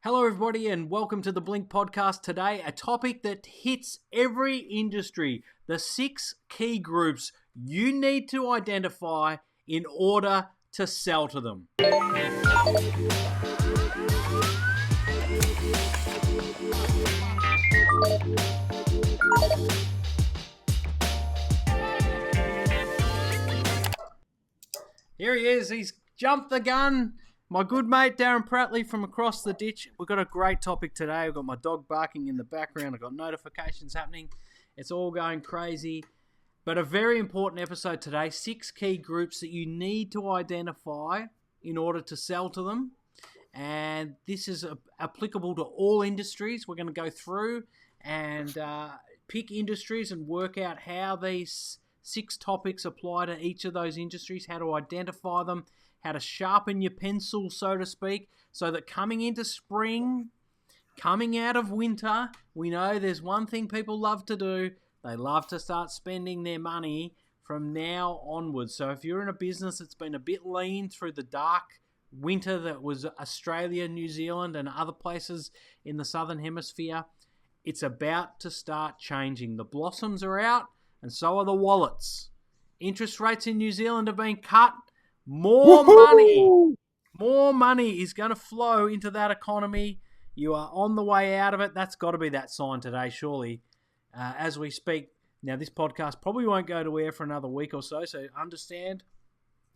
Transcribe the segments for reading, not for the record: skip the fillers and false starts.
Hello, everybody, and welcome to the Blink Podcast today. A topic that hits every industry, the 6 key groups you need to identify in order to sell to them. Here he is. He's jumped the gun. My good mate, Darren Pratley from across the ditch. We've got a great topic today. I've got my dog barking in the background. I've got notifications happening. It's all going crazy. But a very important episode today. 6 key groups that you need to identify in order to sell to them. And this is applicable to all industries. We're going to go through and pick industries and work out how these 6 topics apply to each of those industries, how to identify them, how to sharpen your pencil, so to speak, so that coming into spring, coming out of winter, we know there's one thing people love to do. They love to start spending their money from now onwards. So if you're in a business that's been a bit lean through the dark winter that was Australia, New Zealand, and other places in the Southern Hemisphere, it's about to start changing. The blossoms are out, and so are the wallets. Interest rates in New Zealand have been cut. More money is going to flow into that economy. You are on the way out of it. That's got to be that sign today, surely, as we speak. Now, this podcast probably won't go to air for another week or so, so understand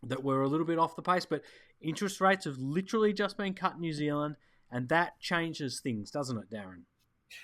that we're a little bit off the pace, but interest rates have literally just been cut in New Zealand, and that changes things, doesn't it, Darren?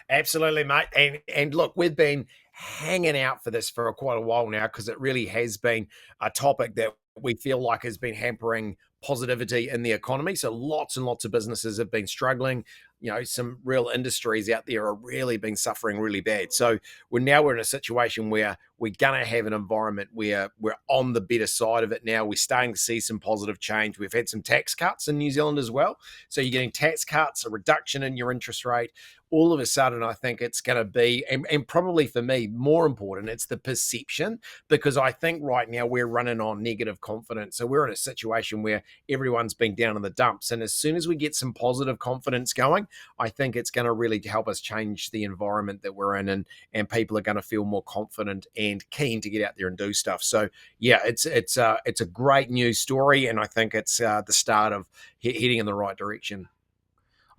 Absolutely, mate. And look, we've been hanging out for this for quite a while now because it really has been a topic that we feel like has been hampering positivity in the economy. So lots and lots of businesses have been struggling. You know, some real industries out there are really been suffering really bad. So we're in a situation where we're going to have an environment where we're on the better side of it now. We're starting to see some positive change. We've had some tax cuts in New Zealand as well. So you're getting tax cuts, a reduction in your interest rate. All of a sudden, I think it's going to be, and probably for me, more important, it's the perception, because I think right now we're running on negative confidence. So we're in a situation where everyone's been down in the dumps. And as soon as we get some positive confidence going, I think it's going to really help us change the environment that we're in, and people are going to feel more confident and keen to get out there and do stuff. So yeah, it's a great news story, and I think it's the start of heading in the right direction.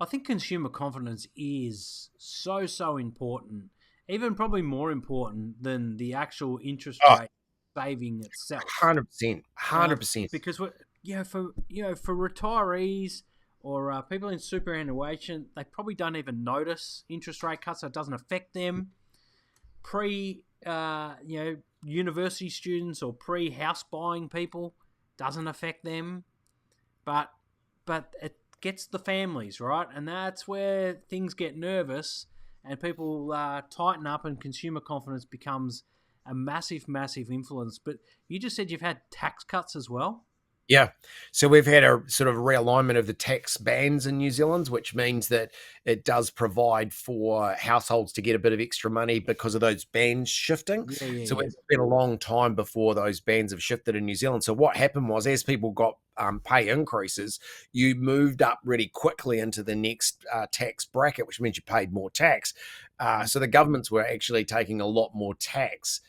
I think consumer confidence is so important, even probably more important than the actual interest rate saving itself. 100%. Because for retirees or people in superannuation, they probably don't even notice interest rate cuts, so it doesn't affect them. University students or pre-house buying people, doesn't affect them, but it gets the families, right? And that's where things get nervous and people tighten up, and consumer confidence becomes a massive influence. But you just said you've had tax cuts as well? Yeah. So we've had a sort of realignment of the tax bands in New Zealand, which means that it does provide for households to get a bit of extra money because of those bands shifting. So it's been a long time before those bands have shifted in New Zealand. So what happened was, as people got pay increases, you moved up really quickly into the next tax bracket, which means you paid more tax. So the governments were actually taking a lot more tax,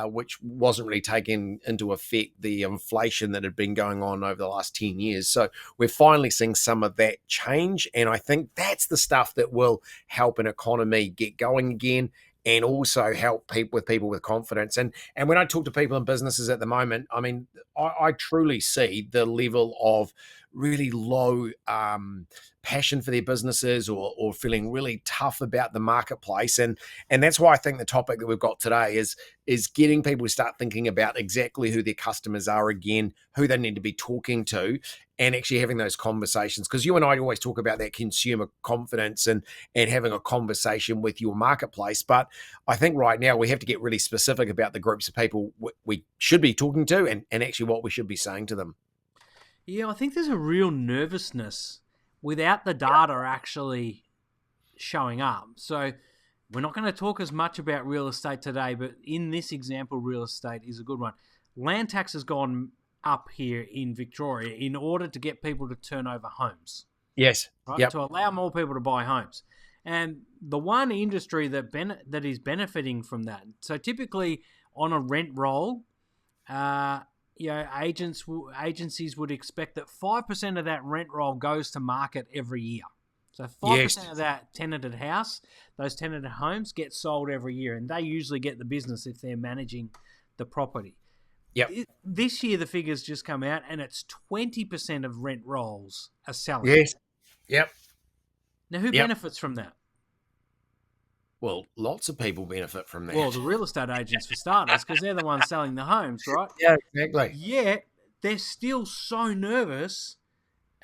which wasn't really taking into effect the inflation that had been going on over the last 10 years. So we're finally seeing some of that change. And I think that's the stuff that will help an economy get going again, and also help people with confidence. And when I talk to people in businesses at the moment, I mean, I truly see the level of really low passion for their businesses, or feeling really tough about the marketplace. And that's why I think the topic that we've got today is getting people to start thinking about exactly who their customers are again, who they need to be talking to, and actually having those conversations. Because you and I always talk about that consumer confidence and having a conversation with your marketplace. But I think right now we have to get really specific about the groups of people we should be talking to, and actually what we should be saying to them. Yeah, I think there's a real nervousness without the data actually showing up. So we're not going to talk as much about real estate today, but in this example, real estate is a good one. Land tax has gone up here in Victoria in order to get people to turn over homes. Yes. right? Yep. To allow more people to buy homes. And the one industry that is benefiting from that, so typically on a rent roll, agencies would expect that 5% of that rent roll goes to market every year. So 5% Yes. of that tenanted house, those tenanted homes, get sold every year, and they usually get the business if they're managing the property. Yep. This year, the figures just come out, and it's 20% of rent rolls are selling. Yes. Yep. Now, who Yep. benefits from that? Well, lots of people benefit from that. Well, the real estate agents, for starters, because they're the ones selling the homes, right? Yeah, exactly. Yet, they're still so nervous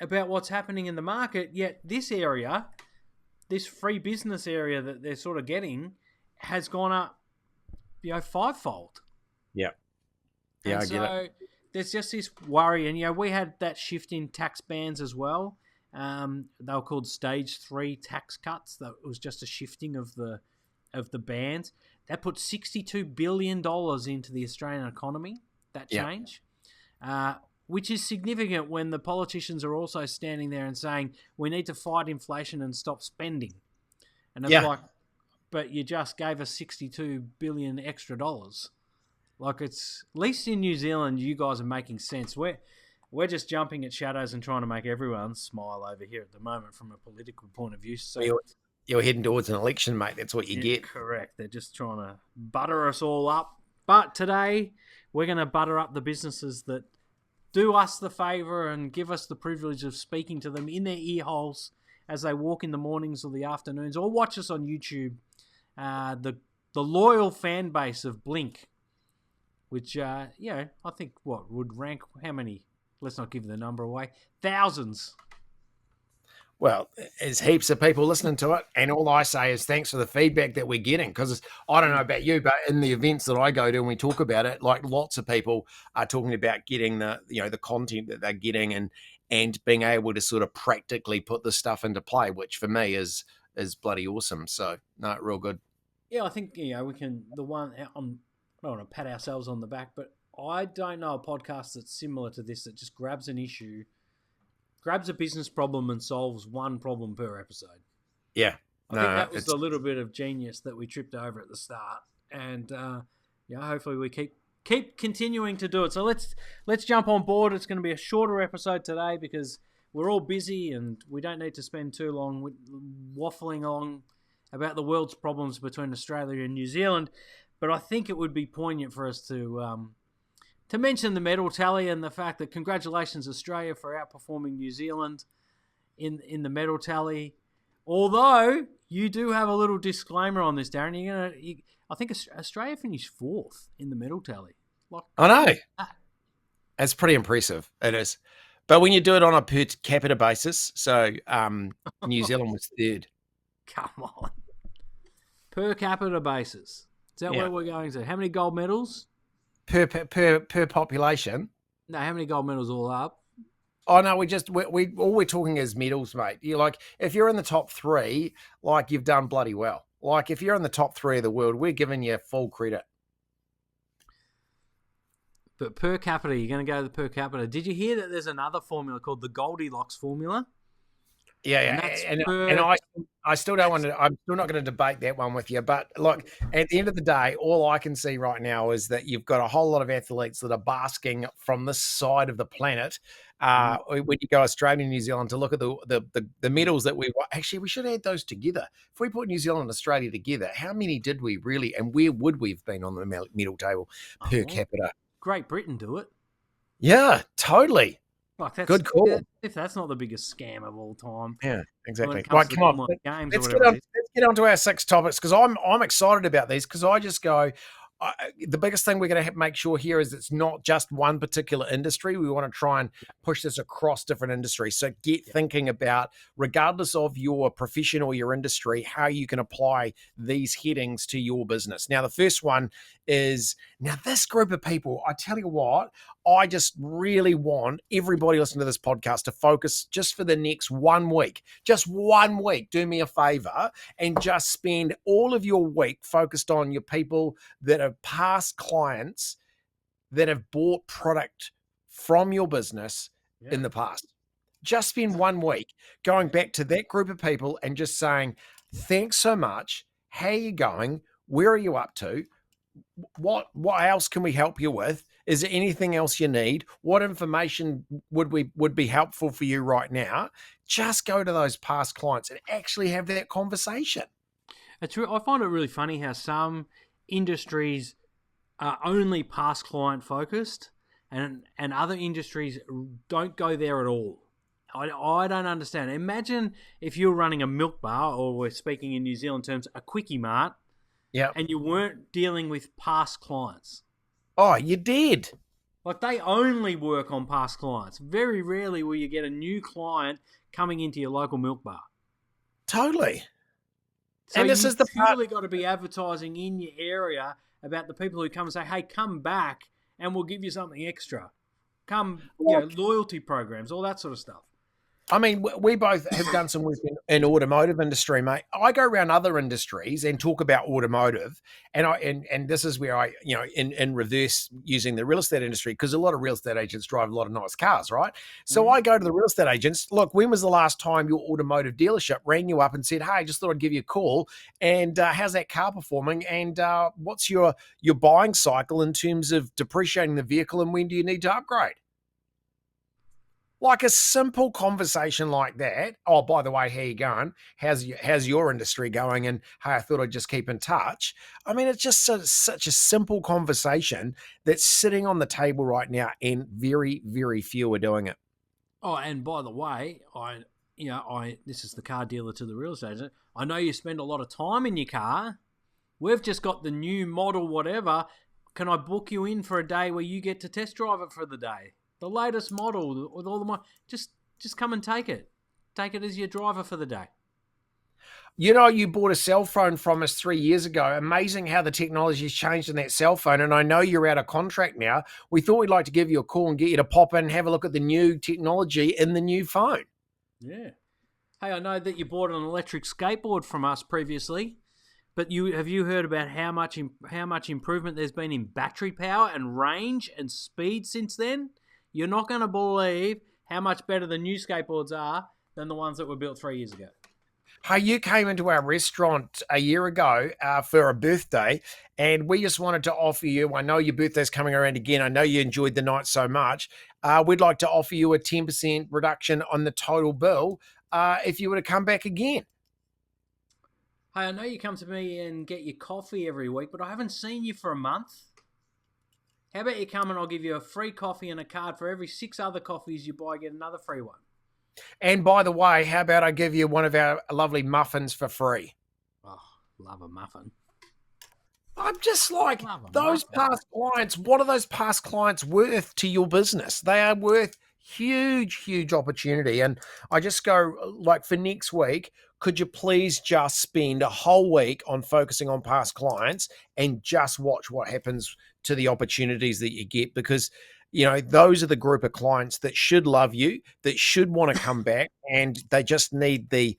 about what's happening in the market, yet this area, this free business area that they're sort of getting, has gone up, fivefold. Yeah. Yeah, I get it. There's just this worry, and we had that shift in tax bands as well. They were called Stage 3 tax cuts. That was just a shifting of the bands. That put $62 billion into the Australian economy. That change, which is significant when the politicians are also standing there and saying we need to fight inflation and stop spending. And it's like, but you just gave us $62 billion extra dollars. Like, it's, at least in New Zealand, you guys are making sense. We're just jumping at shadows and trying to make everyone smile over here at the moment from a political point of view. So you're heading towards an election, mate. That's what you get. Correct. They're just trying to butter us all up. But today, we're going to butter up the businesses that do us the favour and give us the privilege of speaking to them in their ear holes as they walk in the mornings or the afternoons, or watch us on YouTube. The loyal fan base of Blink, which, I think would rank how many? Let's not give the number away. Thousands. Well, there's heaps of people listening to it, and all I say is thanks for the feedback that we're getting, because I don't know about you, but in the events that I go to and we talk about it, like, lots of people are talking about getting the content that they're getting and being able to sort of practically put this stuff into play, which for me is bloody awesome. So, no, real good. Yeah, I think, we can, I don't want to pat ourselves on the back, but I don't know a podcast that's similar to this, that just grabs an issue, grabs a business problem and solves one problem per episode. Yeah. I think that was a little bit of genius that we tripped over at the start. And, hopefully we keep continuing to do it. So let's jump on board. It's going to be a shorter episode today because we're all busy and we don't need to spend too long waffling on about the world's problems between Australia and New Zealand. But I think it would be poignant for us to mention the medal tally and the fact that congratulations, Australia, for outperforming New Zealand in the medal tally. Although you do have a little disclaimer on this, Darren. I think Australia finished 4th in the medal tally. I know. It's pretty impressive. It is. But when you do it on a per capita basis, so New Zealand was 3rd. Come on. Per capita basis. Is that where we're going to? How many gold medals? Per population? No, how many gold medals all up? Oh no, we all we're talking is medals, mate. You're like, if you're in the top 3, like, you've done bloody well. Like, if you're in the top 3 of the world, we're giving you full credit. But per capita, you're going to go to the per capita. Did you hear that there's another formula called the Goldilocks formula? Yeah, and I still don't want to. I'm still not going to debate that one with you. But look, at the end of the day, all I can see right now is that you've got a whole lot of athletes that are basking from this side of the planet. When you go Australia and New Zealand, to look at the medals that we should add those together. If we put New Zealand and Australia together, how many did we really, and where would we have been on the medal table per capita? Great Britain do it. Yeah, totally. Like, that's good call. If that's not the biggest scam of all time. Yeah, exactly. Right, come on. Let's get on to our 6 topics, because I'm excited about these, because I just go, the biggest thing we're going to make sure here is it's not just one particular industry. We want to try and push this across different industries. So get thinking about, regardless of your profession or your industry, how you can apply these headings to your business. Now, the first one is, now this group of people, I tell you what, I just really want everybody listening to this podcast to focus just for the next 1 week. Just 1 week. Do me a favor and just spend all of your week focused on your people that are past clients that have bought product from your business in the past. Just spend 1 week going back to that group of people and just saying, thanks so much. How are you going? Where are you up to? What else can we help you with? Is there anything else you need? What information would be helpful for you right now? Just go to those past clients and actually have that conversation. I find it really funny how some industries are only past client focused, and other industries don't go there at all. I don't understand. Imagine if you're running a milk bar, or we're speaking in New Zealand terms, a quickie mart, and you weren't dealing with past clients. Oh, you did. Like, they only work on past clients. Very rarely will you get a new client coming into your local milk bar. Totally. So and this is the part. Got to be advertising in your area about the people who come and say, hey, come back and we'll give you something extra. Come, loyalty programs, all that sort of stuff. I mean, we both have done some work in automotive industry, mate. I go around other industries and talk about automotive, and this is where I, in reverse, using the real estate industry, because a lot of real estate agents drive a lot of nice cars, right? So I go to the real estate agents. Look, when was the last time your automotive dealership rang you up and said, "Hey, just thought I'd give you a call, and how's that car performing? And what's your buying cycle in terms of depreciating the vehicle, and when do you need to upgrade?" Like a simple conversation like that. Oh, by the way, how you going? How's your industry going? And hey, I thought I'd just keep in touch. I mean, it's just such a simple conversation that's sitting on the table right now, and very, very few are doing it. Oh, and by the way, this is the car dealer to the real estate agent. I know you spend a lot of time in your car. We've just got the new model, whatever. Can I book you in for a day where you get to test drive it for the day? The latest model with all the just come and take it. Take it as your driver for the day. You bought a cell phone from us 3 years ago. Amazing how the technology's changed in that cell phone. And I know you're out of contract now. We thought we'd like to give you a call and get you to pop in and have a look at the new technology in the new phone. Yeah. Hey, I know that you bought an electric skateboard from us previously, but have you heard about how much improvement there's been in battery power and range and speed since then? You're not going to believe how much better the new skateboards are than the ones that were built 3 years ago. Hey, you came into our restaurant a year ago for a birthday, and we just wanted to offer you, I know your birthday's coming around again, I know you enjoyed the night so much, we'd like to offer you a 10% reduction on the total bill if you were to come back again. Hey, I know you come to me and get your coffee every week, but I haven't seen you for a month. How about you come and I'll give you a free coffee and a card for every 6 other coffees you buy, get another free one. And by the way, how about I give you one of our lovely muffins for free? Oh, love a muffin. I'm just like, those past clients, what are those past clients worth to your business? They are worth huge, huge opportunity. And I just go, like, for next week, could you please just spend a whole week on focusing on past clients and just watch what happens to the opportunities that you get? Because, those are the group of clients that should love you, that should want to come back, and they just need the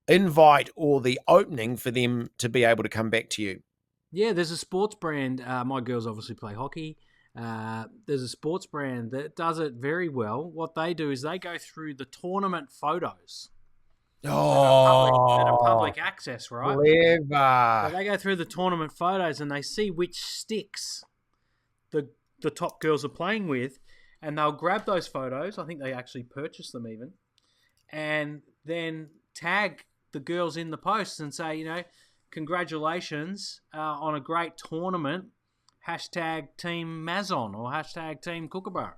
invite or the opening for them to be able to come back to you. Yeah, there's a sports brand. My girls obviously play hockey. There's a sports brand that does it very well. What they do is they go through the tournament photos. That are public access, right? Clever. So they go through the tournament photos and they see which sticks the top girls are playing with, and they'll grab those photos. I think they actually purchase them even, and then tag the girls in the posts and say, congratulations on a great tournament. Hashtag Team Mazon or hashtag Team Kookaburra.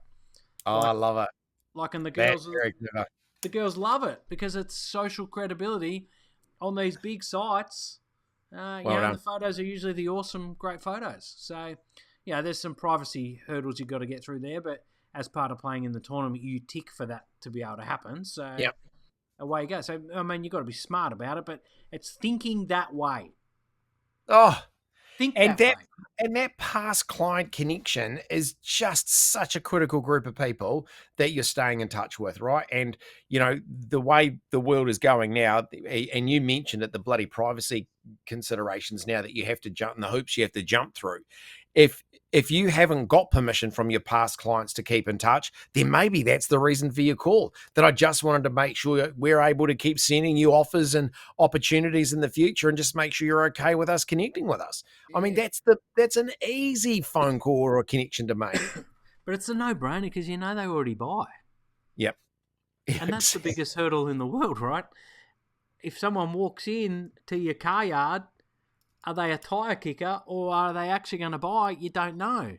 Oh, I love it. And the girls love it because it's social credibility on these big sites. The photos are usually the awesome, great photos. So, there's some privacy hurdles you've got to get through there, but as part of playing in the tournament, you tick for that to be able to happen. So, away you go. So, I mean, you've got to be smart about it, but it's thinking that way. Oh, and that past client connection is just such a critical group of people that you're staying in touch with, right? And the way the world is going now, and you mentioned it, the bloody privacy considerations now that you have to jump, and the hoops you have to jump through. if you haven't got permission from your past clients to keep in touch, then maybe that's the reason for your call. That I just wanted to make sure we're able to keep sending you offers and opportunities in the future, and just make sure you're okay with us connecting with us. I mean, Yeah. that's an easy phone call or a connection to make. But it's a no-brainer because they already buy. Yep. And that's the biggest hurdle in the world, right? If someone walks in to your car yard, are they a tyre kicker or are they actually going to buy? You don't know.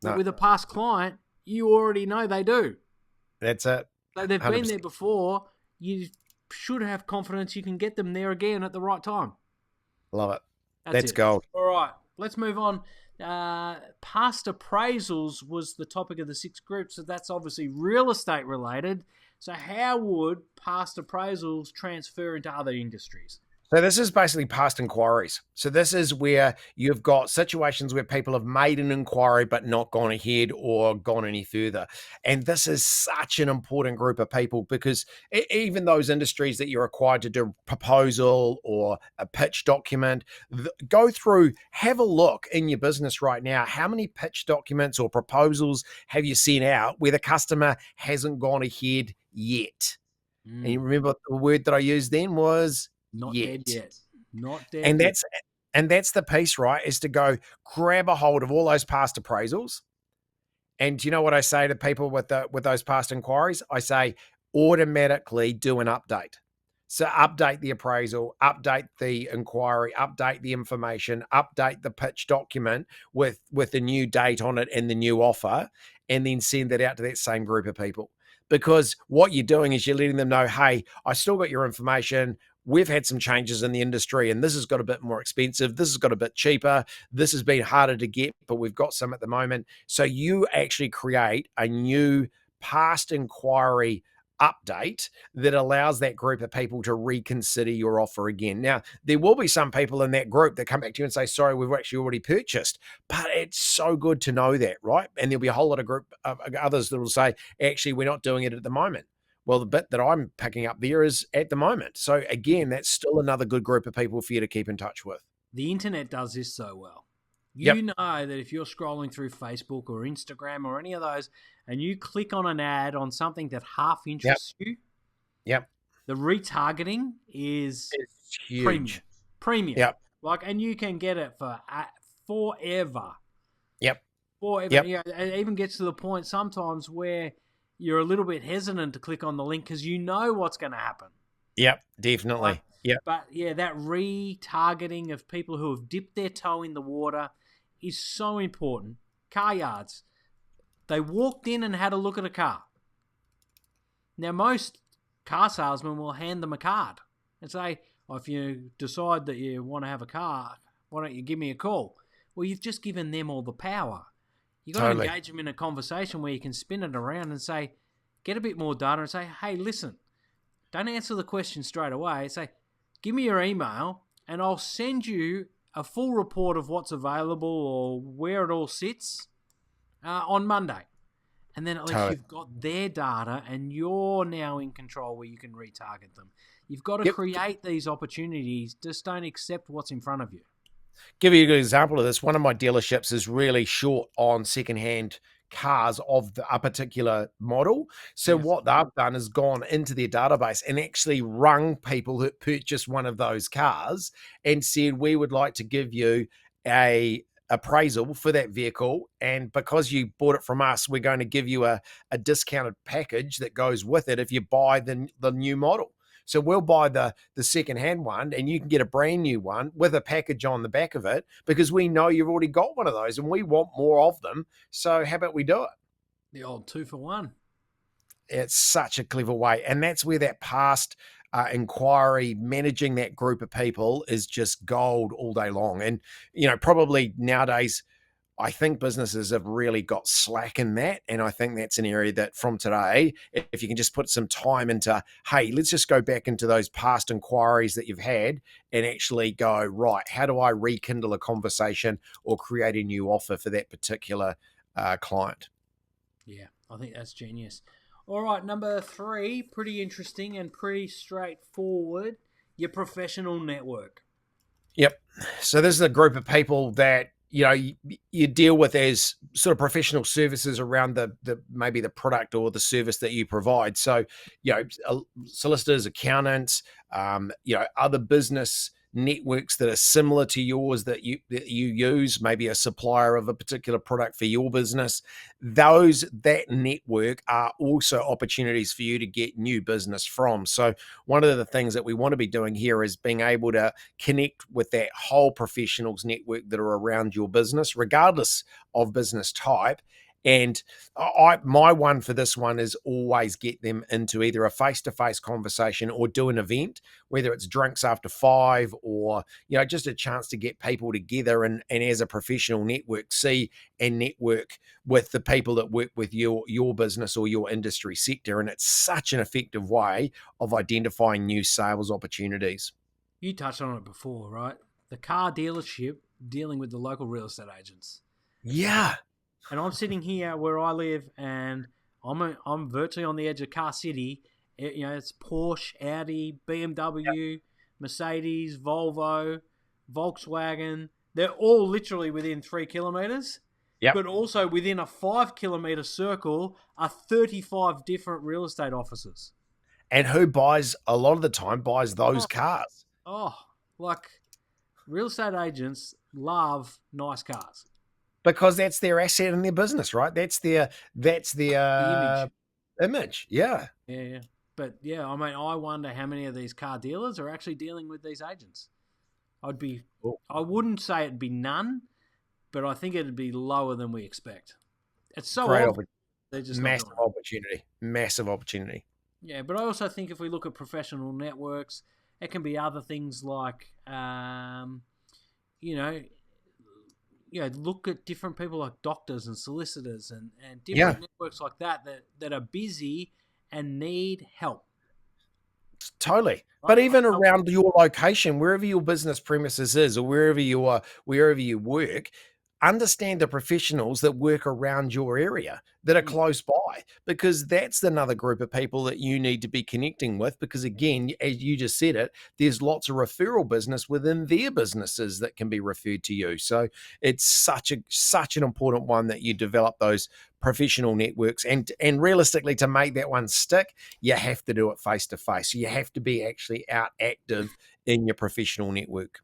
But No. with a past client, you already know they do. That's it. So they've 100%. been there before. You should have confidence you can get them there again at the right time. Love it. That's That's gold. All right, let's move on. Past appraisals was the topic of the 6 groups, so that's obviously real estate related. So how would past appraisals transfer into other industries? So this is basically past inquiries. So this is where you've got situations where people have made an inquiry but not gone ahead or gone any further. And this is such an important group of people because even those industries that you're required to do a proposal or a pitch document, go through, have a look in your business right now. How many pitch documents or proposals have you sent out where the customer hasn't gone ahead yet? And you remember the word that I used then was Not yet. dead yet. Not dead And yet. that's the piece, right? Is to go grab a hold of all those past appraisals. And do you know what I say to people with those past inquiries? I say automatically do an update. So update the appraisal, update the inquiry, update the information, update the pitch document with a new date on it and the new offer, and then send that out to that same group of people. Because what you're doing is you're letting them know, hey, I still got your information. We've had some changes in the industry and this has got a bit more expensive. This has got a bit cheaper. This has been harder to get, but we've got some at the moment. So you actually create a new past inquiry update that allows that group of people to reconsider your offer again. Now, there will be some people in that group that come back to you and say, sorry, we've actually already purchased, but it's so good to know that, right? And there'll be a whole lot of group of others that will say, actually, we're not doing it at the moment. Well, the bit that I'm picking up there is at the moment. So again, that's still another good group of people for you to keep in touch with. The internet does this so well. Yep. You know that if you're scrolling through Facebook or Instagram or any of those and you click on an ad on something that half interests you, the retargeting is It's huge. Premium. Yep. And you can get it for forever. Yep. Forever. Yep. Yeah, it even gets to the point sometimes where you're a little bit hesitant to click on the link because you know what's going to happen. Yep, definitely. But yeah, that retargeting of people who have dipped their toe in the water is so important. Car yards. They walked in and had a look at a car. Now, most car salesmen will hand them a card and say, if you decide that you want to have a car, why don't you give me a call? Well, you've just given them all the power. You've got to engage them in a conversation where you can spin it around and say, get a bit more data and say, hey, listen, don't answer the question straight away. Say, give me your email and I'll send you a full report of what's available or where it all sits on Monday. And then at least you've got their data and you're now in control where you can retarget them. You've got to create these opportunities. Just don't accept what's in front of you. Give you a good example of this. One of my dealerships is really short on secondhand cars of a particular model. So what they've done is gone into their database and actually rung people who purchased one of those cars and said, we would like to give you a appraisal for that vehicle. And because you bought it from us, we're going to give you a discounted package that goes with it if you buy the new model. So we'll buy the second-hand one and you can get a brand new one with a package on the back of it because we know you've already got one of those and we want more of them. So how about we do it? The old 2-for-1. It's such a clever way. And that's where that past inquiry, managing that group of people is just gold all day long. And, probably nowadays, I think businesses have really got slack in that. And I think that's an area that from today, if you can just put some time into, hey, let's just go back into those past inquiries that you've had and actually go, right, how do I rekindle a conversation or create a new offer for that particular client? Yeah, I think that's genius. All right, number 3, pretty interesting and pretty straightforward, your professional network. Yep. So this is a group of people that you deal with as sort of professional services around the maybe the product or the service that you provide. So, solicitors, accountants, other business networks that are similar to yours that you use, maybe a supplier of a particular product for your business. That network are also opportunities for you to get new business from. So one of the things that we want to be doing here is being able to connect with that whole professionals network that are around your business, regardless of business type. And my one for this one is always get them into either a face-to-face conversation or do an event, whether it's drinks after 5 or, just a chance to get people together and as a professional network, see and network with the people that work with your business or your industry sector. And it's such an effective way of identifying new sales opportunities. You touched on it before, right? The car dealership dealing with the local real estate agents. Yeah. And I'm sitting here where I live, and I'm virtually on the edge of Car City. It's Porsche, Audi, BMW, Mercedes, Volvo, Volkswagen. They're all literally within 3 kilometers. Yep. But also within a 5-kilometer circle are 35 different real estate offices. And who buys a lot of the time buys those cars? Real estate agents love nice cars. Because that's their asset in their business, right? That's their the image. Yeah. Yeah. But I wonder how many of these car dealers are actually dealing with these agents. I wouldn't say it'd be none, but I think it'd be lower than we expect. It's so great obvious. They're just massive opportunity. Yeah, but I also think if we look at professional networks, it can be other things like, look at different people like doctors and solicitors and different networks like that are busy and need help. Totally. Right? But even around your location, wherever your business premises is or wherever you work, understand the professionals that work around your area that are close by, because that's another group of people that you need to be connecting with, because again, as you just said it, there's lots of referral business within their businesses that can be referred to you. So it's such an important one that you develop those professional networks, and realistically, to make that one stick, you have to do it face to face. You have to be actually out active in your professional network.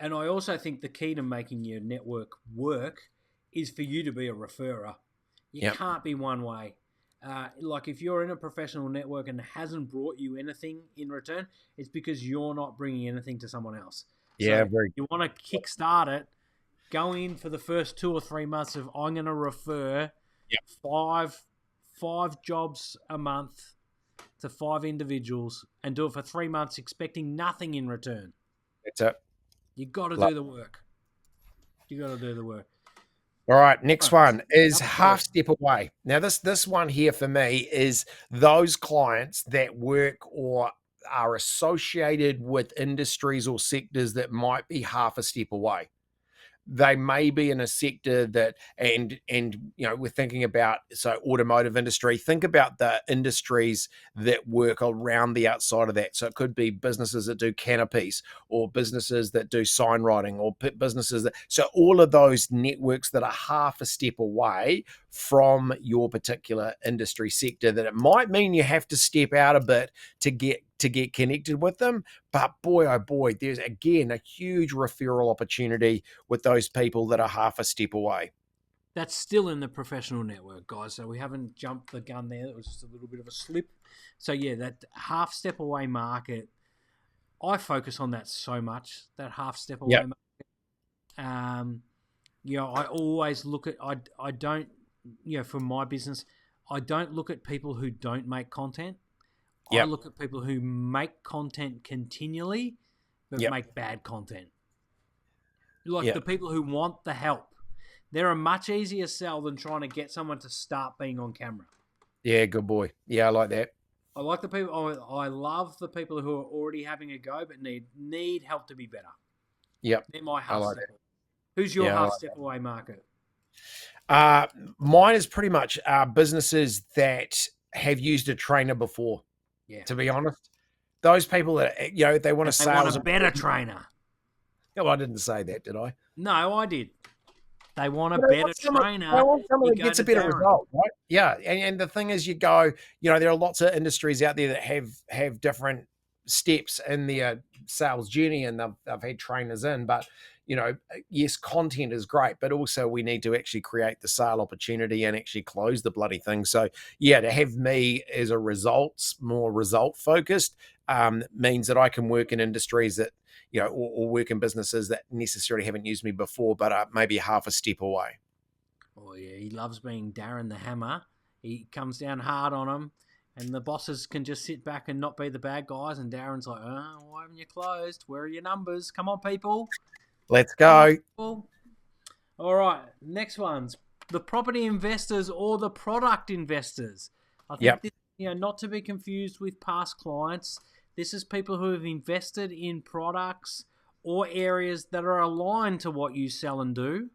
And I also think the key to making your network work is for you to be a referrer. You can't be one way. Like if you're in a professional network and it hasn't brought you anything in return, it's because you're not bringing anything to someone else. Yeah, so you want to kickstart it. Go in for the first 2 or 3 months of I'm going to refer five jobs a month to 5 individuals and do it for 3 months expecting nothing in return. That's it. You got to do the work. All right, next one is half step away. Now, this one here for me is those clients that work or are associated with industries or sectors that might be half a step away. They may be in a sector that, and we're thinking about, so automotive industry, think about the industries that work around the outside of that. So it could be businesses that do canopies or businesses that do sign writing or businesses so all of those networks that are half a step away from your particular industry sector, that it might mean you have to step out a bit to get connected with them. But boy, oh boy, there's again a huge referral opportunity with those people that are half a step away. That's still in the professional network, guys. So we haven't jumped the gun there. It was just a little bit of a slip. So yeah, that half step away market, I focus on that so much, that half step away market. I always look at, I don't, for my business, I don't look at people who don't make content. I look at people who make content continually, but make bad content. The people who want the help. They're a much easier sell than trying to get someone to start being on camera. Yeah, good boy. Yeah, I like that. I like the people. I love the people who are already having a go, but need help to be better. Yep. They're my half step. Who's your half step away market? Mine is pretty much businesses that have used a trainer before. Yeah. To be honest, those people that they want a sales, want a better trainer. No, I didn't say that, did I? No, I did. They want a They better want someone, trainer. they want someone You that go gets to a better Darren. result, right? Yeah, and the thing is, you go, there are lots of industries out there that have different steps in their sales journey, and they've had trainers in, but yes, content is great, but also we need to actually create the sale opportunity and actually close the bloody thing. So yeah, to have me as a more result focused means that I can work in industries that or work in businesses that necessarily haven't used me before, but are maybe half a step away. Oh yeah, he loves being Darren the Hammer. He comes down hard on him, and the bosses can just sit back and not be the bad guys. And Darren's like, "Oh, why haven't you closed? Where are your numbers? Come on, people! Let's Come on, go. people!" All right, next one's the property investors or the product investors. I think Yep. this, not to be confused with past clients. This is people who have invested in products or areas that are aligned to what you sell and do.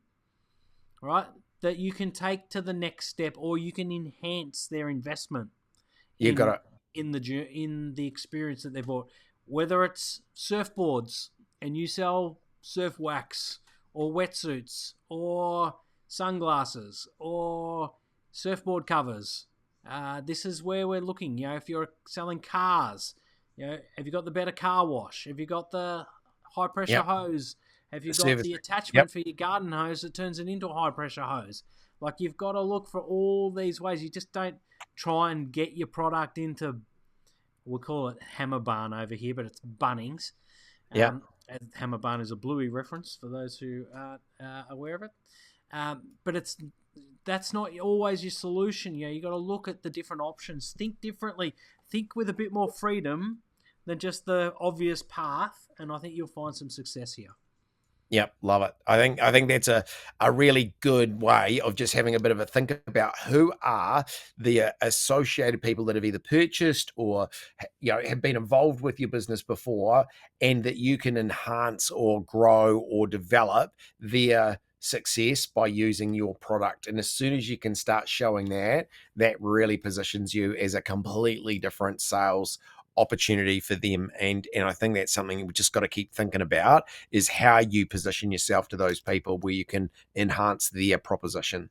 Right? That you can take to the next step, or you can enhance their investment You got it. in the experience that they bought. Whether it's surfboards and you sell surf wax, or wetsuits, or sunglasses, or surfboard covers. This is where we're looking. If you're selling cars, have you got the better car wash? Have you got the high pressure Yep. hose? Have you got Service. the attachment Yep. for your garden hose that turns it into a high pressure hose? Like, you've got to look for all these ways. You just don't try and get your product into, we'll call it Hammer Barn over here, but it's Bunnings. Yeah. Hammer Barn is a Bluey reference for those who aren't aware of it. But that's not always your solution. You got to look at the different options. Think differently. Think with a bit more freedom than just the obvious path, and I think you'll find some success here. Yep, love it. I think that's a really good way of just having a bit of a think about who are the associated people that have either purchased or have been involved with your business before, and that you can enhance or grow or develop their success by using your product. And as soon as you can start showing that really positions you as a completely different sales opportunity for them. And I think that's something we just got to keep thinking about, is how you position yourself to those people where you can enhance their proposition.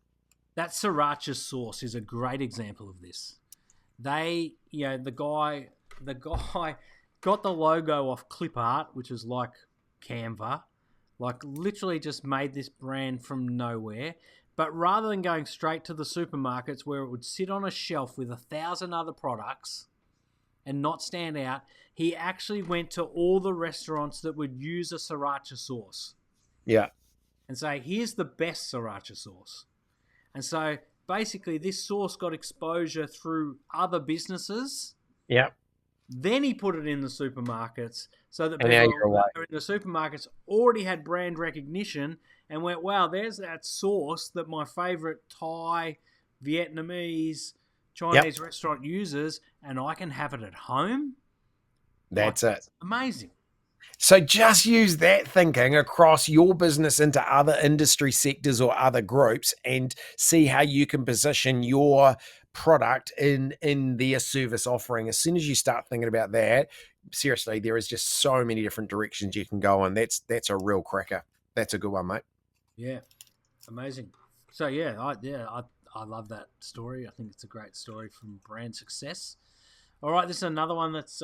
That sriracha sauce is a great example of this. The guy got the logo off clip art, which is like Canva, like literally just made this brand from nowhere. But rather than going straight to the supermarkets where it would sit on a shelf with 1,000 other products and not stand out, he actually went to all the restaurants that would use a sriracha sauce. Yeah. And say, here's the best sriracha sauce. And so basically this sauce got exposure through other businesses. Yeah. Then he put it in the supermarkets so that people in the supermarkets already had brand recognition and went, wow, there's that sauce that my favorite Thai, Vietnamese, Chinese restaurant uses, and I can have it at home. That's it. Amazing. So just use that thinking across your business into other industry sectors or other groups, and see how you can position your product in their service offering. As soon as you start thinking about that, seriously, there is just so many different directions you can go in. That's a real cracker. That's a good one, mate. Yeah, amazing. So I love that story. I think it's a great story from brand success. All right, this is another one that's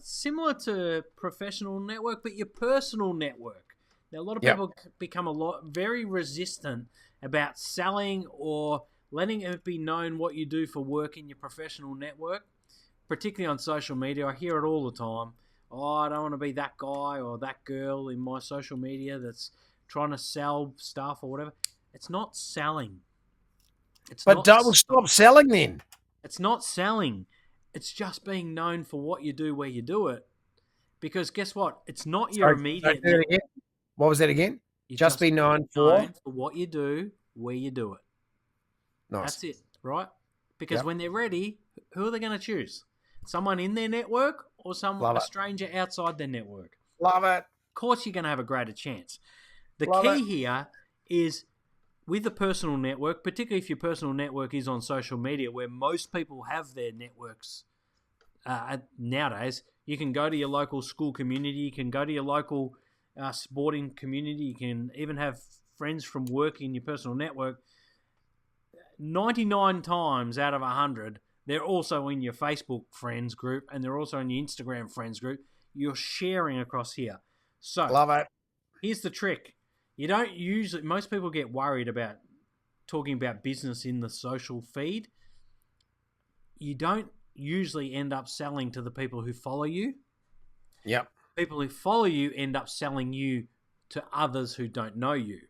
similar to professional network, but your personal network. Now, a lot of people become very resistant about selling or letting it be known what you do for work in your professional network, particularly on social media. I hear it all the time. Oh, I don't want to be that guy or that girl in my social media that's trying to sell stuff or whatever. It's not selling. Stop selling then. It's not selling. It's just being known for what you do where you do it. Because guess what? It's not your immediate network. What was that again? Just be known for what you do where you do it. Nice. That's it, right? Because when they're ready, who are they going to choose? Someone in their network or a stranger outside their network? Love it. Of course you're going to have a greater chance. The key here is with the personal network, particularly if your personal network is on social media, where most people have their networks nowadays. You can go to your local school community. You can go to your local sporting community. You can even have friends from work in your personal network, 99 times out of 100, they're also in your Facebook friends group and they're also in your Instagram friends group. You're sharing across here. So Love it. here's the trick. You don't usually, most people get worried about talking about business in the social feed. You don't usually end up selling to the people who follow you. Yep. People who follow you end up selling you to others who don't know you.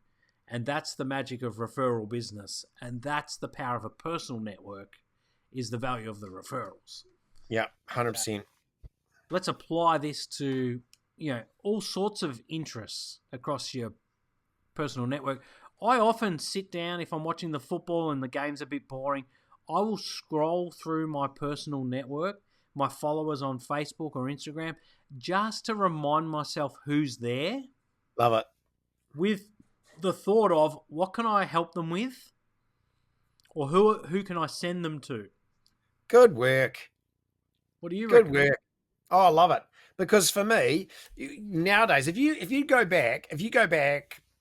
And that's the magic of referral business. And that's the power of a personal network, is the value of the referrals. Yeah, 100%. Let's apply this to, all sorts of interests across your personal network. I often sit down, if I'm watching the football and the game's a bit boring, I will scroll through my personal network, my followers on Facebook or Instagram, just to remind myself who's there. Love it. With the thought of, what can I help them with? Or who can I send them to? Good work. What do you reckon? Good work. Oh, I love it. Because for me, nowadays, if you go back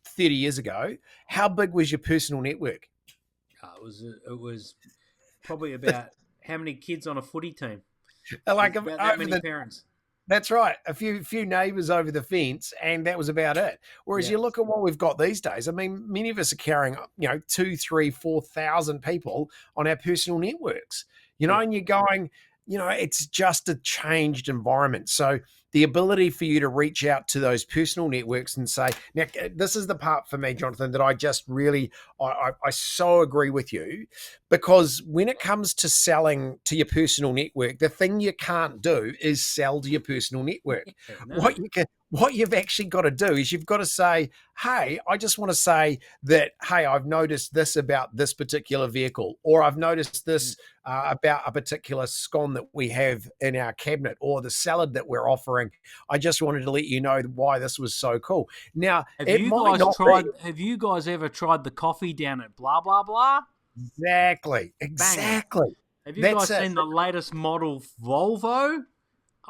30 years ago, how big was your personal network? It was probably about how many kids on a footy team. Like about that many parents. That's right. A few neighbours over the fence, and that was about it. Whereas you look at what we've got these days. I mean, many of us are carrying 2, 3, 4,000 people on our personal networks. And you're going, it's just a changed environment. So the ability for you to reach out to those personal networks and say, now, this is the part for me, Jonathan, that I just really, I so agree with you, because when it comes to selling to your personal network, the thing you can't do is sell to your personal network. No. What you've actually got to do is you've got to say, hey, I just want to say that, hey, I've noticed this about this particular vehicle, or I've noticed this about a particular scone that we have in our cabinet, or the salad that we're offering. I just wanted to let you know why this was so cool. Now, have you guys ever tried the coffee down at blah, blah, blah? Exactly. Have you guys seen the latest model Volvo?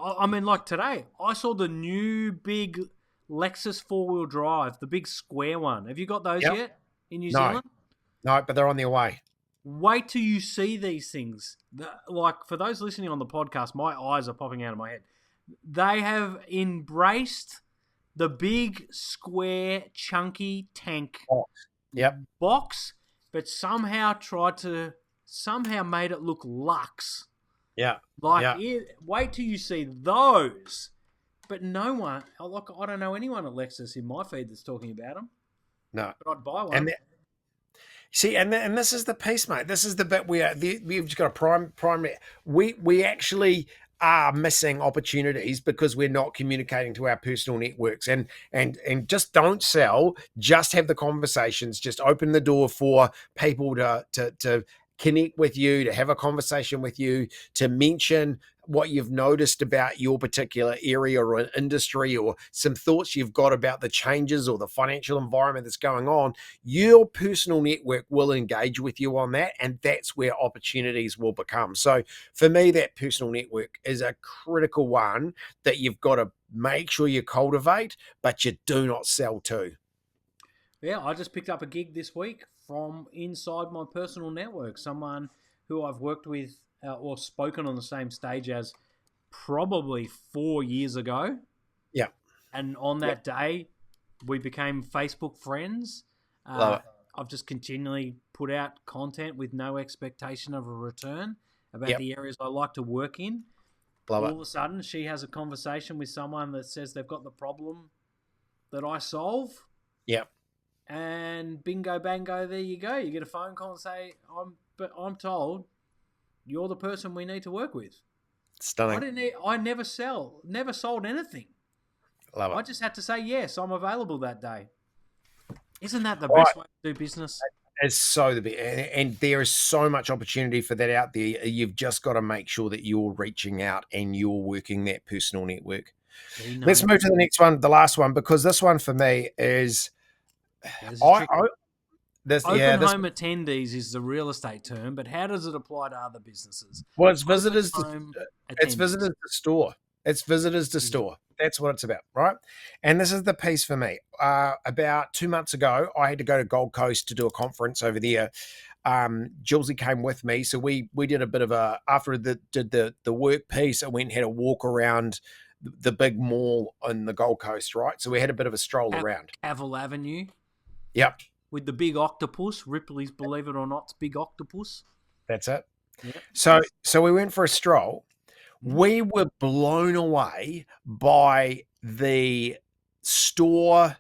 I mean, like today, I saw the new big Lexus 4-wheel drive, the big square one. Have you got those yet in New Zealand? No, but they're on their way. Wait till you see these things. Like, for those listening on the podcast, my eyes are popping out of my head. They have embraced the big, square, chunky tank box, but somehow made it look luxe. Yeah. Wait till you see those. But no one, I don't know anyone at Lexus in my feed that's talking about them. No. But I'd buy one. And this is the piece, mate. This is the bit we've just got a primary. We actually are missing opportunities because we're not communicating to our personal networks, and just don't sell. Just have the conversations. Just open the door for people to connect with you, to have a conversation with you, to mention what you've noticed about your particular area or an industry, or some thoughts you've got about the changes or the financial environment that's going on. Your personal network will engage with you on that, and that's where opportunities will become. So for me, that personal network is a critical one that you've got to make sure you cultivate, but you do not sell to. Yeah, I just picked up a gig this week from inside my personal network, someone who I've worked with or spoken on the same stage as probably 4 years ago. Yeah. And on that day, we became Facebook friends. Love it. I've just continually put out content with no expectation of a return about the areas I like to work in. All of a sudden, she has a conversation with someone that says they've got the problem that I solve. Yep. And bingo, bango, there you go. You get a phone call and say, I'm told you're the person we need to work with. Stunning. I never sold anything. Love it. I just had to say, yes, I'm available that day. Isn't that the best way to do business? It's so the best. And there is so much opportunity for that out there. You've just got to make sure that you're reaching out and you're working that personal network. Let's move to the next one, the last one, because this one for me is... Open home attendees is the real estate term, but how does it apply to other businesses? Well, it's visitors to store. It's visitors to store. That's what it's about, right? And this is the piece for me. About 2 months ago, I had to go to Gold Coast to do a conference over there. Julesy came with me, so we did a bit of a after did the work piece. I went and had a walk around the big mall on the Gold Coast, right? So we had a bit of a stroll around Cavill Avenue. Yep. With the big octopus, Ripley's Believe It or Not's big octopus. That's it. Yep. So we went for a stroll. We were blown away by the store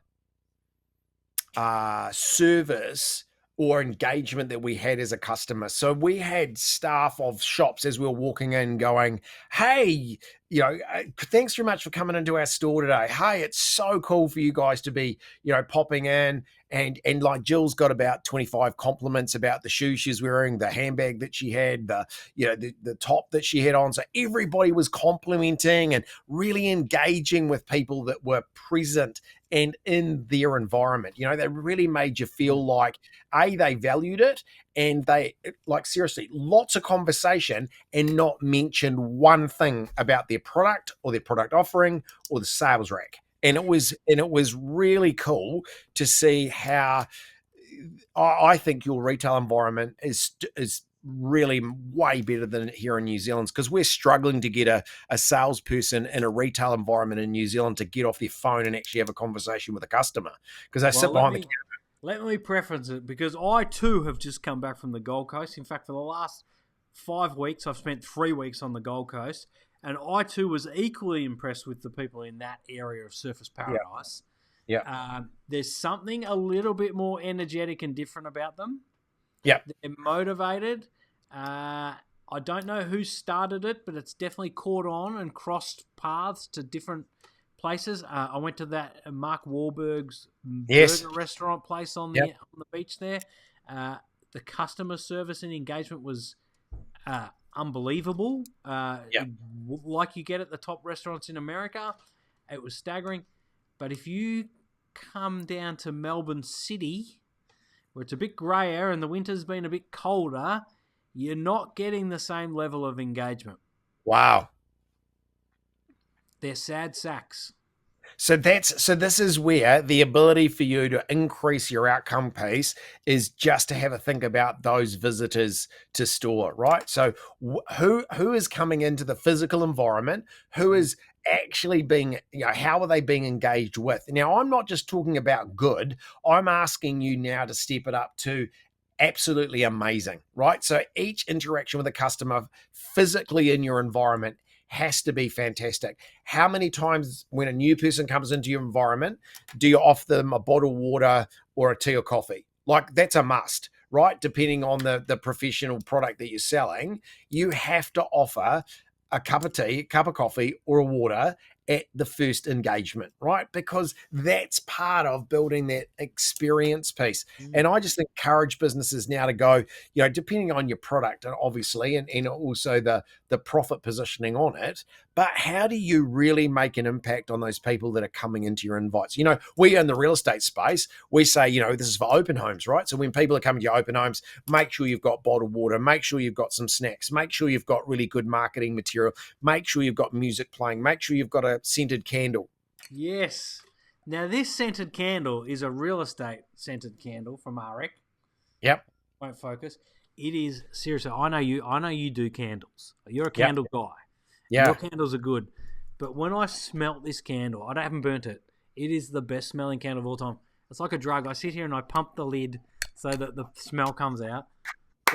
service or engagement that we had as a customer. So we had staff of shops as we were walking in going, hey, thanks very much for coming into our store today. Hey, it's so cool for you guys to be, popping in. And like Jill's got about 25 compliments about the shoes she's wearing, the handbag that she had, the top that she had on. So everybody was complimenting and really engaging with people that were present and in their environment. They really made you feel like, they valued it, and they, like, seriously, lots of conversation and not mentioned one thing about their product or their product offering or the sales rack. And it was really cool to see how I think your retail environment is really way better than here in New Zealand, because we're struggling to get a salesperson in a retail environment in New Zealand to get off their phone and actually have a conversation with a customer, because they sit behind the counter. Let me preference it, because I too have just come back from the Gold Coast. In fact, for the last 5 weeks, I've spent 3 weeks on the Gold Coast. And I too was equally impressed with the people in that area of Surfers Paradise. Yeah. There's something a little bit more energetic and different about them. Yeah. They're motivated. I don't know who started it, but it's definitely caught on and crossed paths to different places. I went to that Mark Wahlberg's burger restaurant place on the beach there. The customer service and engagement was unbelievable. Like you get at the top restaurants in America. It was staggering. But if you come down to Melbourne City, where it's a bit grayer and the winter's been a bit colder, you're not getting the same level of engagement. Wow. They're sad sacks. So this is where the ability for you to increase your outcome piece is just to have a think about those visitors to store, right? So who is coming into the physical environment? Who is actually being, how are they being engaged with? Now, I'm not just talking about good. I'm asking you now to step it up to absolutely amazing, right? So each interaction with a customer physically in your environment has to be fantastic. How many times when a new person comes into your environment, do you offer them a bottle of water or a tea or coffee? Like, that's a must, right? Depending on the professional product that you're selling, you have to offer a cup of tea, a cup of coffee, or a water at the first engagement, right? Because that's part of building that experience piece. And I just encourage businesses now to go, depending on your product, and obviously, and also the profit positioning on it, but how do you really make an impact on those people that are coming into your invites? We in the real estate space, we say, this is for open homes, right? So when people are coming to your open homes, make sure you've got bottled water, make sure you've got some snacks, make sure you've got really good marketing material, make sure you've got music playing, make sure you've got a scented candle. Yes. Now, this scented candle is a real estate scented candle from Arik. Yep. Won't focus. It is, seriously, I know you do candles. You're a candle guy. Yeah. Your candles are good. But when I smelt this candle, I haven't burnt it. It is the best smelling candle of all time. It's like a drug. I sit here and I pump the lid so that the smell comes out.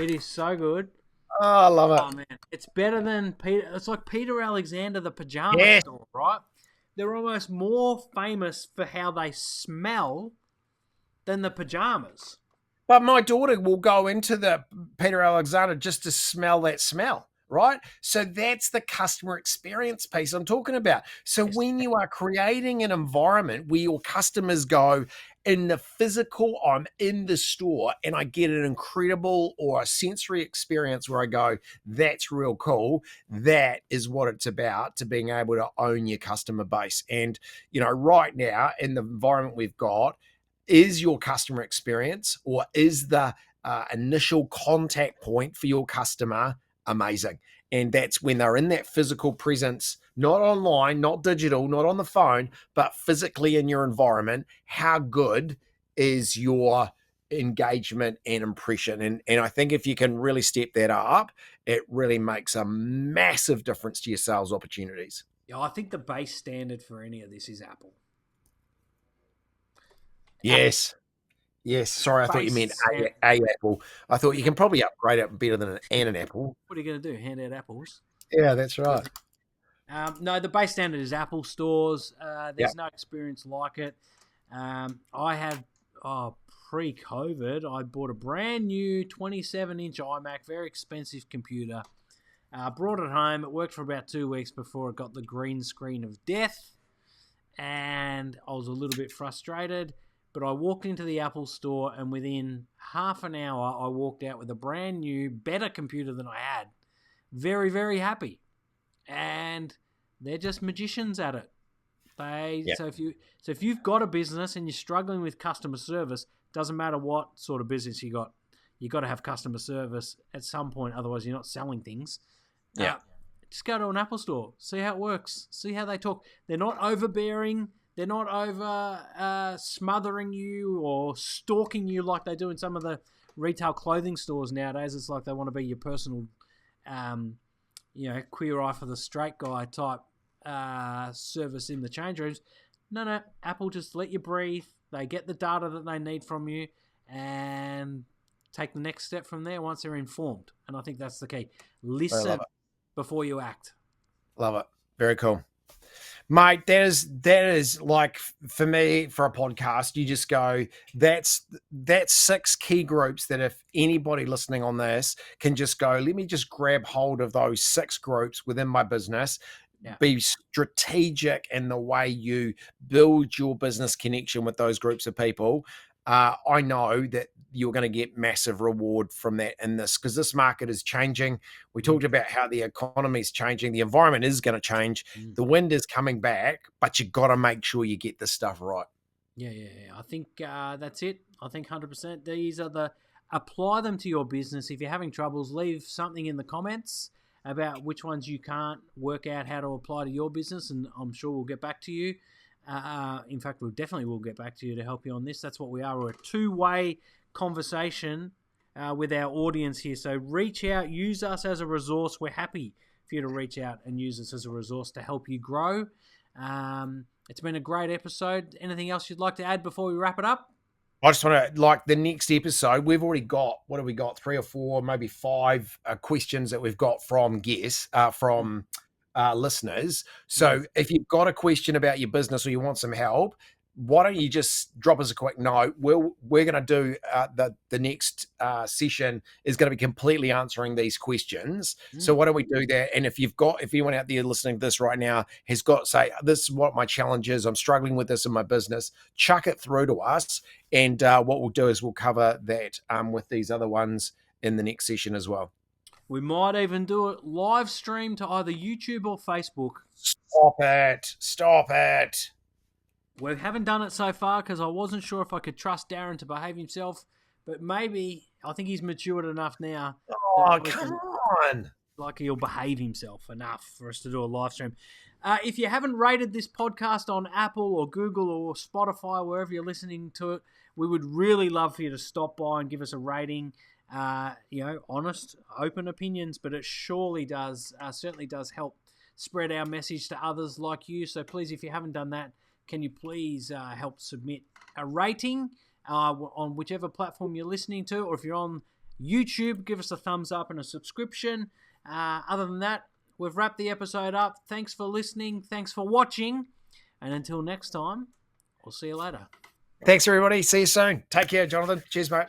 It is so good. Oh, I love it. Oh, man. It's better than Peter. It's like Peter Alexander, the pajama store, right? They're almost more famous for how they smell than the pajamas. But my daughter will go into the Peter Alexander just to smell that smell, right? So that's the customer experience piece I'm talking about. So when you are creating an environment where your customers go, in the physical, I'm in the store and I get an incredible or a sensory experience where I go, that's real cool. That is what it's about, to being able to own your customer base. And, right now in the environment we've got, is your customer experience, or is the initial contact point for your customer amazing? And that's when they're in that physical presence, not online, not digital, not on the phone, but physically in your environment. How good is your engagement and impression? And I think if you can really step that up, it really makes a massive difference to your sales opportunities. Yeah, I think the base standard for any of this is Apple. Yes. Yes. Sorry, I thought you meant a Apple. I thought you can probably upgrade it better than an Apple. What are you going to do? Hand out apples? Yeah, that's right. No, the base standard is Apple stores. There's Yep. no experience like it. I had, pre-COVID, I bought a brand new 27-inch iMac, very expensive computer. Brought it home. It worked for about 2 weeks before it got the green screen of death. And I was a little bit frustrated. But I walked into the Apple store, and within half an hour, I walked out with a brand new, better computer than I had. Very, very happy. And they're just magicians at it. So if you've got a business and you're struggling with customer service, doesn't matter what sort of business you got to have customer service at some point. Otherwise, you're not selling things. Yeah. Just go to an Apple store, see how it works, see how they talk. They're not overbearing. They're not over smothering you or stalking you like they do in some of the retail clothing stores nowadays. It's like they want to be your personal, queer eye for the straight guy type service in the change rooms. No. Apple just let you breathe. They get the data that they need from you and take the next step from there once they're informed. And I think that's the key. Listen before you act. Love it. Very cool. Mate, that is like, for me, for a podcast, you just go, that's 6 key groups that if anybody listening on this can just go, let me just grab hold of those 6 groups within my business. Yeah. Be strategic in the way you build your business connection with those groups of people. I know that you're going to get massive reward from that in this, because this market is changing. We talked about how the economy is changing. The environment is going to change. The wind is coming back, but you got to make sure you get this stuff right. Yeah. I think that's it. I think 100%. These are apply them to your business. If you're having troubles, leave something in the comments about which ones you can't work out how to apply to your business, and I'm sure we'll get back to you. In fact, we'll get back to you to help you on this. That's what we are. We're a two-way conversation with our audience here. So reach out, use us as a resource. We're happy for you to reach out and use us as a resource to help you grow. It's been a great episode. Anything else you'd like to add before we wrap it up? I just want to, like, the next episode, we've already got, what have we got? 3 or 4, maybe 5 questions that we've got from guests, from listeners. So if you've got a question about your business or you want some help, why don't you just drop us a quick note? We're going to do the next session is going to be completely answering these questions. So why don't we do that? And if anyone out there listening to this right now has got, say, this is what my challenge is, I'm struggling with this in my business, chuck it through to us. And what we'll do is we'll cover that with these other ones in the next session as well. We might even do it live stream to either YouTube or Facebook. Stop it. We haven't done it so far because I wasn't sure if I could trust Darren to behave himself, but maybe I think he's matured enough now. Oh, come on. Like he'll behave himself enough for us to do a live stream. If you haven't rated this podcast on Apple or Google or Spotify, wherever you're listening to it, we would really love for you to stop by and give us a rating. Honest, open opinions, but it certainly does help spread our message to others like you. So please, if you haven't done that, can you please help submit a rating on whichever platform you're listening to, or if you're on YouTube, give us a thumbs up and a subscription. Other than that, we've wrapped the episode up. Thanks for listening. Thanks for watching. And until next time, we'll see you later. Thanks, everybody. See you soon. Take care, Jonathan. Cheers, mate.